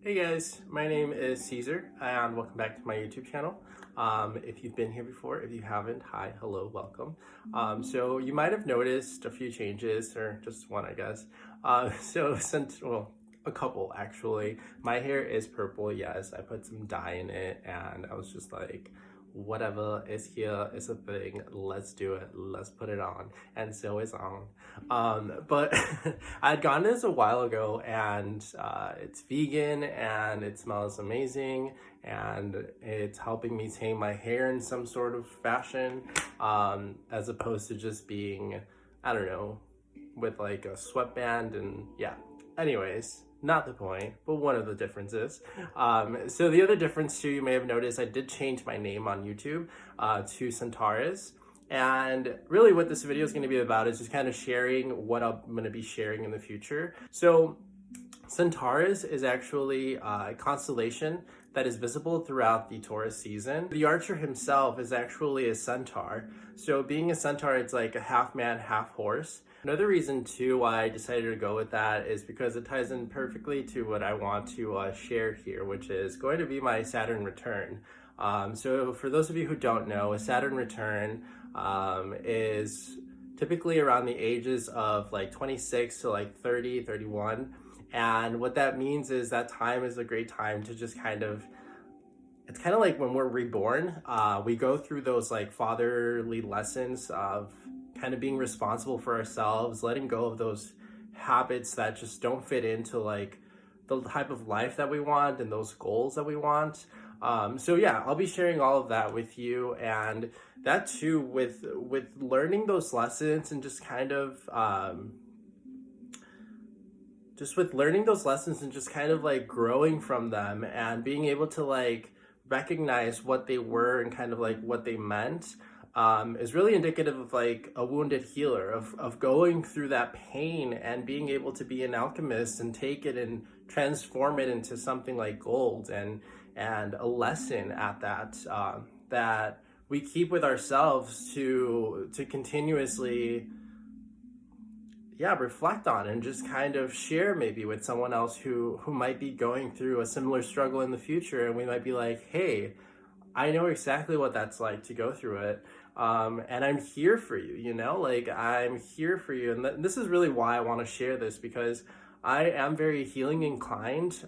Hey guys, my name is Caesar and welcome back to my YouTube channel. If you've been here before, if you haven't, hi, hello, welcome. So you might have noticed a few changes, or just one, I guess. Well, a couple actually. My hair is purple, yes, I put some dye in it and I was just like, whatever is here is a thing, let's do it, let's put it on, and so it's on. But I had gotten this a while ago, and it's vegan and it smells amazing, and it's helping me tame my hair in some sort of fashion, as opposed to just being, I don't know, with like a sweatband. And yeah, anyways, not the point, but one of the differences. So the other difference too, you may have noticed, I did change my name on YouTube to Centaurus. And really what this video is going to be about is just kind of sharing what I'm going to be sharing in the future. So Centaurus is actually a constellation that is visible throughout the Taurus season. The archer himself is actually a centaur. So being a centaur, it's like a half man, half horse. Another reason too why I decided to go with that is because it ties in perfectly to what I want to share here, which is going to be my Saturn return. So for those of you who don't know, a Saturn return is typically around the ages of like 26 to like 30, 31. And what that means is that time is a great time to just it's kind of like when we're reborn, we go through those like fatherly lessons of kind of being responsible for ourselves, letting go of those habits that just don't fit into like the type of life that we want and those goals that we want. So yeah, I'll be sharing all of that with you, and that too with learning those lessons and just kind of like growing from them and being able to like recognize what they were and kind of like what they meant, is really indicative of like a wounded healer, of going through that pain and being able to be an alchemist and take it and transform it into something like gold, and a lesson at that, that we keep with ourselves to continuously reflect on and just kind of share maybe with someone else who might be going through a similar struggle in the future. And we might be like, hey, I know exactly what that's like to go through it. And I'm here for you, like I'm here for you. And this is really why I want to share this, because I am very healing inclined,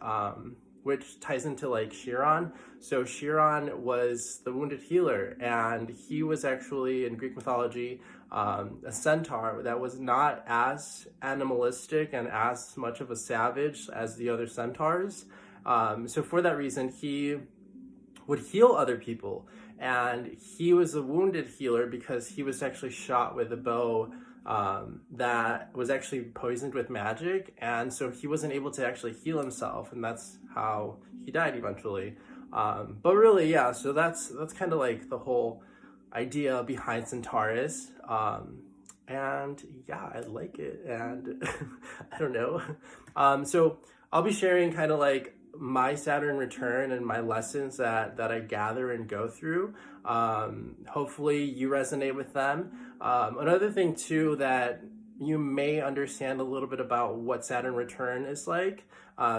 which ties into like Shiron. So Shiron was the wounded healer, and he was actually in Greek mythology a centaur that was not as animalistic and as much of a savage as the other centaurs. So for that reason, he would heal other people, and he was a wounded healer because he was actually shot with a bow that was actually poisoned with magic, and so he wasn't able to actually heal himself, and that's how he died eventually. But really, yeah, so that's kind of like the whole idea behind Centaurus. And yeah, I like it, and I don't know. So I'll be sharing kind of like my Saturn return and my lessons that I gather and go through. Hopefully you resonate with them. Another thing too, that you may understand a little bit about what Saturn return is like.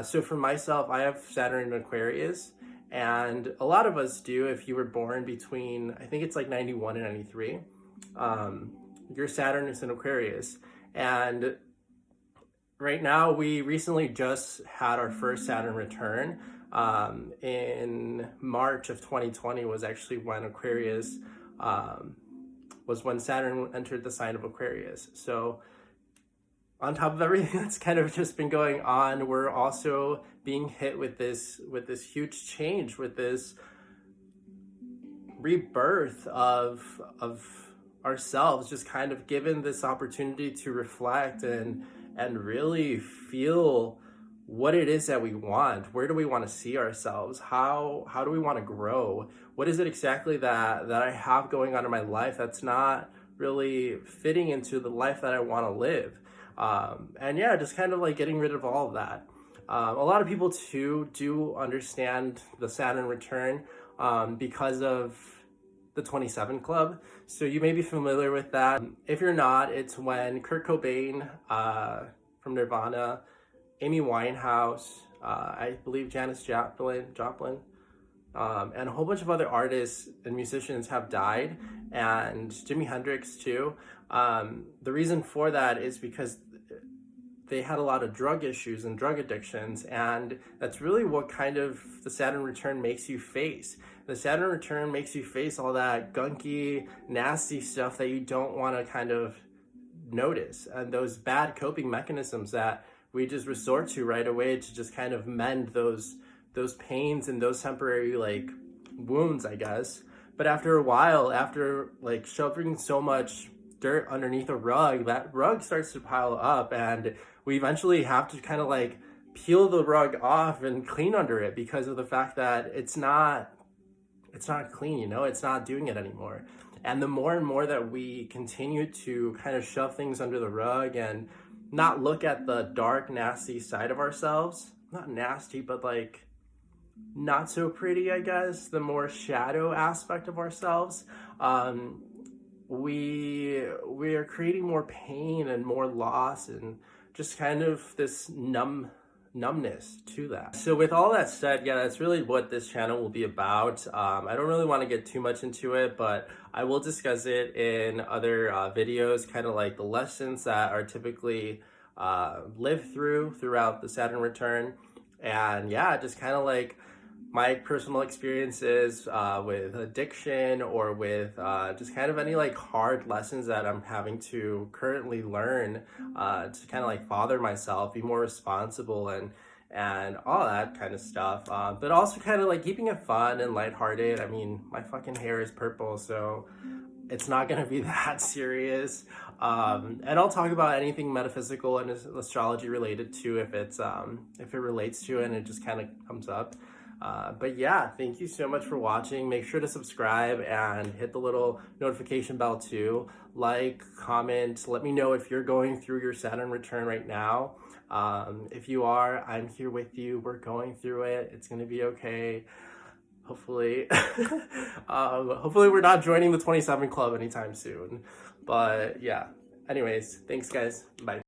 So for myself, I have Saturn in Aquarius, and a lot of us do. If you were born between, I think it's like 91 and 93, your Saturn is in Aquarius. And right now, we recently just had our first Saturn return. In March of 2020 was actually when Aquarius, was when Saturn entered the sign of Aquarius. So on top of everything that's kind of just been going on, we're also being hit with this huge change, with this rebirth of ourselves, just kind of given this opportunity to reflect and really feel what it is that we want. Where do we want to see ourselves? How do we want to grow? What is it exactly that I have going on in my life that's not really fitting into the life that I want to live? And yeah, just kind of like getting rid of all of that. A lot of people too do understand the Saturn return because of the 27 Club. So you may be familiar with that. If you're not, it's when Kurt Cobain from Nirvana, Amy Winehouse, I believe Janis Joplin, and a whole bunch of other artists and musicians have died, and Jimi Hendrix too. The reason for that is because they had a lot of drug issues and drug addictions, and that's really what kind of the Saturn Return makes you face. The Saturn Return makes you face all that gunky, nasty stuff that you don't want to kind of notice, and those bad coping mechanisms that we just resort to right away to just kind of mend those pains and those temporary like wounds, I guess. But after a while, after like shoving so much dirt underneath a rug, that rug starts to pile up, and we eventually have to kind of like peel the rug off and clean under it because of the fact that it's not clean, you know, it's not doing it anymore. And the more and more that we continue to kind of shove things under the rug and not look at the dark, nasty side of ourselves, not nasty, but like not so pretty, I guess, the more shadow aspect of ourselves, we are creating more pain and more loss and just kind of this numbness to that. So with all that said, yeah, that's really what this channel will be about. I don't really want to get too much into it, but I will discuss it in other videos, kind of like the lessons that are typically lived throughout the Saturn Return. And yeah, just kind of like my personal experiences with addiction, or with just kind of any like hard lessons that I'm having to currently learn to kind of like father myself, be more responsible, and all that kind of stuff. But also kind of like keeping it fun and lighthearted. I mean, my fucking hair is purple, so it's not going to be that serious. And I'll talk about anything metaphysical and astrology related to if it relates to it and it just kind of comes up. But yeah, thank you so much for watching. Make sure to subscribe and hit the little notification bell too. Like, comment, let me know if you're going through your Saturn Return right now. If you are, I'm here with you. We're going through it. It's going to be okay. Hopefully. Hopefully we're not joining the 27 Club anytime soon. But yeah, anyways, thanks guys. Bye.